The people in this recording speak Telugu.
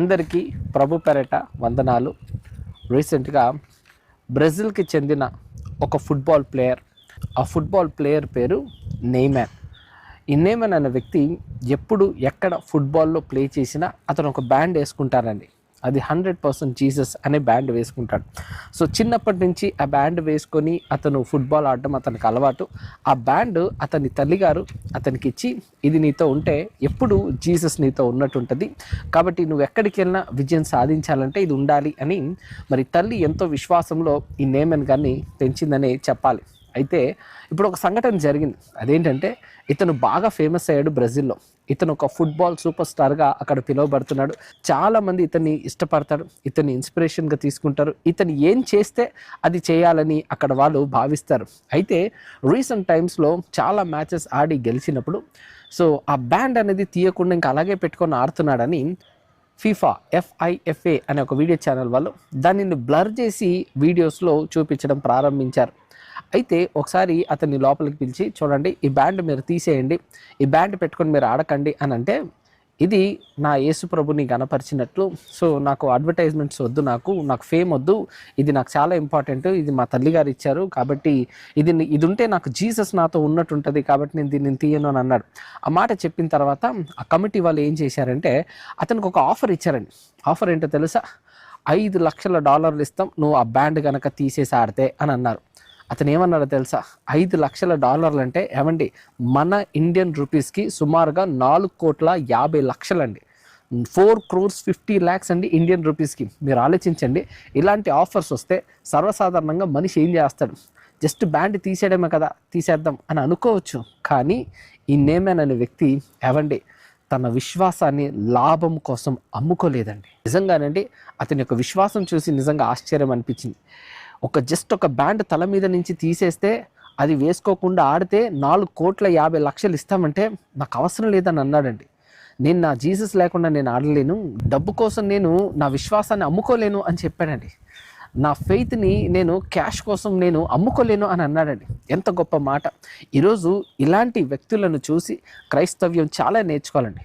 అందరికీ ప్రభు పెరట వందనాలు. రీసెంట్గా బ్రెజిల్కి చెందిన ఒక ఫుట్బాల్ ప్లేయర్, ఆ ఫుట్బాల్ ప్లేయర్ పేరు నెయ్మర్. ఈ నెయ్మర్ అనే వ్యక్తి ఎప్పుడు ఎక్కడ ఫుట్బాల్లో ప్లే చేసినా అతను ఒక బ్యాండ్ వేసుకుంటారండి. అది 100% జీసస్ అనే బ్యాండ్ వేసుకుంటాడు. సో చిన్నప్పటి నుంచి ఆ బ్యాండ్ వేసుకొని అతను ఫుట్బాల్ ఆడడం అతనికి అలవాటు. ఆ బ్యాండ్ అతని తల్లిగారు అతనికి ఇచ్చి, ఇది నీతో ఉంటే ఎప్పుడు జీసస్ నీతో ఉన్నట్టు ఉంటుంది, కాబట్టి నువ్వు ఎక్కడికి వెళ్ళినా విజయం సాధించాలంటే ఇది ఉండాలి అని మరి తల్లి ఎంతో విశ్వాసంలో ఈ నెయ్మర్ గారిని పెంచిందనే చెప్పాలి. అయితే ఇప్పుడు ఒక సంఘటన జరిగింది. అదేంటంటే ఇతను బాగా ఫేమస్ అయ్యాడు బ్రెజిల్లో. ఇతను ఒక ఫుట్బాల్ సూపర్ స్టార్గా అక్కడ పిలువబడుతున్నాడు. చాలామంది ఇతన్ని ఇష్టపడతారు, ఇతన్ని ఇన్స్పిరేషన్గా తీసుకుంటారు. ఇతను ఏం చేస్తే అది చేయాలని అక్కడ వాళ్ళు భావిస్తారు. అయితే రీసెంట్ టైమ్స్లో చాలా మ్యాచెస్ ఆడి గెలిచినప్పుడు సో ఆ బ్యాండ్ అనేది తీయకుండా ఇంకా అలాగే పెట్టుకొని ఆడుతున్నాడని FIFA అనే ఒక వీడియో ఛానల్ వాళ్ళు దానిని బ్లర్ చేసి వీడియోస్లో చూపించడం ప్రారంభించారు. అయితే ఒకసారి అతన్ని లోపలికి పిలిచి, చూడండి ఈ బ్యాండ్ మీరు తీసేయండి, ఈ బ్యాండ్ పెట్టుకొని మీరు ఆడకండి అని అంటే, ఇది నా యేసు ప్రభుని గణపరిచినట్లు, సో నాకు అడ్వర్టైజ్మెంట్స్ వద్దు, నాకు ఫేమ్ వద్దు, ఇది నాకు చాలా ఇంపార్టెంట్, ఇది మా తల్లిగారు ఇచ్చారు, కాబట్టి ఇది ఉంటే నాకు జీసస్ నాతో ఉన్నట్టు ఉంటుంది, కాబట్టి నేను దీన్ని తీయను అని అన్నాడు. ఆ మాట చెప్పిన తర్వాత ఆ కమిటీ వాళ్ళు ఏం చేశారంటే అతనికి ఒక ఆఫర్ ఇచ్చారండి. ఆఫర్ ఏంటో తెలుసా? $5 లక్షలు ఇస్తాం నువ్వు ఆ బ్యాండ్ కనుక తీసేసి ఆడితే అని అన్నారు. అతను ఏమన్నాడో తెలుసా? $5 లక్షలు అంటే ఏమండి, మన ఇండియన్ రూపీస్కి సుమారుగా 4,50,00,000 అండి. 4,50,00,000 అండి ఇండియన్ రూపీస్కి. మీరు ఆలోచించండి, ఇలాంటి ఆఫర్స్ వస్తే సర్వసాధారణంగా మనిషి ఏం చేస్తాడు? జస్ట్ బ్యాండ్ తీసేయడమే కదా, తీసేద్దాం అని అనుకోవచ్చు. కానీ ఈ నెయ్మర్ అనే వ్యక్తి ఏవండి తన విశ్వాసాన్ని లాభం కోసం అమ్ముకోలేదండి. నిజంగానండి అతని యొక్క విశ్వాసం చూసి నిజంగా ఆశ్చర్యం అనిపించింది. ఒక బ్యాండ్ తల మీద నుంచి తీసేస్తే అది వేసుకోకుండా ఆడితే 4,50,00,000 ఇస్తామంటే నాకు అవసరం లేదని అన్నాడండి. నేను నా జీసస్ లేకుండా నేను ఆడలేను, డబ్బు కోసం నేను నా విశ్వాసాన్ని అమ్ముకోలేను అని చెప్పాడండి. నా ఫెయిత్ని నేను క్యాష్ కోసం నేను అమ్ముకోలేను అని అన్నాడండి. ఎంత గొప్ప మాట! ఈరోజు ఇలాంటి వ్యక్తులను చూసి క్రైస్తవ్యం చాలా నేర్చుకోవాలండి.